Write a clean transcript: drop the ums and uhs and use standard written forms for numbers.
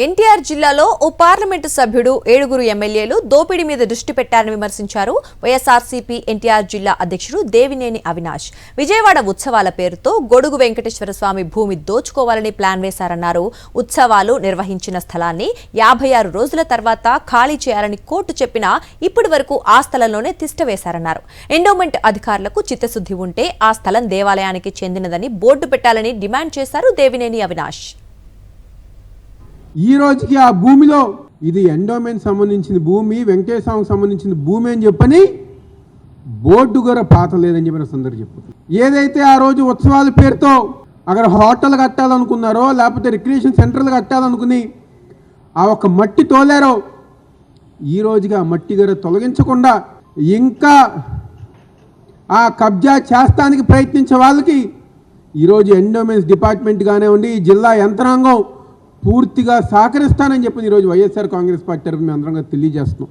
ఎన్టీఆర్ జిల్లాలో ఓ పార్లమెంటు సభ్యుడు 7 ఎమ్మెల్యేలు దోపిడీ మీద దృష్టి పెట్టారని విమర్శించారు వైఎస్ఆర్సీపీ ఎన్టీఆర్ జిల్లా అధ్యక్షుడు దేవినేని అవినాష్. విజయవాడ ఉత్సవాల పేరుతో గొడుగు వెంకటేశ్వర స్వామి భూమి దోచుకోవాలని ప్లాన్ వేశారన్నారు. ఉత్సవాలు నిర్వహించిన స్థలాన్ని 56 రోజుల తర్వాత ఖాళీ చేయాలని కోర్టు చెప్పినా ఇప్పటి వరకు ఆ స్థలంలోనే తిష్ట వేశారన్నారు. ఎండోమెంట్ అధికారులకు చిత్తశుద్ధి ఉంటే ఆ స్థలం దేవాలయానికి చెందినదని బోర్డు పెట్టాలని డిమాండ్ చేశారు దేవినేని అవినాష్. ఈ రోజుకి ఆ భూమిలో ఇది ఎండోమెంట్ సంబంధించిన భూమి, వెంకటేశ్వరకి సంబంధించిన భూమి అని చెప్పని బోర్డు కూడా పాత లేదని చెప్పిన సందర్భం చెప్పుతుంది. ఏదైతే ఆ రోజు ఉత్సవాల పేరుతో అక్కడ హోటల్ కట్టాలనుకున్నారో లేకపోతే రిక్రియేషన్ సెంటర్లు కట్టాలనుకుని ఆ ఒక్క మట్టి తోలారో ఈ రోజుకి ఆ మట్టి గారు తొలగించకుండా ఇంకా ఆ కబ్జా చేస్తానికి ప్రయత్నించే వాళ్ళకి ఈరోజు ఎండోమెంట్స్ డిపార్ట్మెంట్ కానివ్వండి, జిల్లా యంత్రాంగం పూర్తిగా సహకరిస్తానని చెప్పి ఈరోజు వైఎస్ఆర్ కాంగ్రెస్ పార్టీ తరఫున మేము అందరం తెలియజేస్తున్నాం.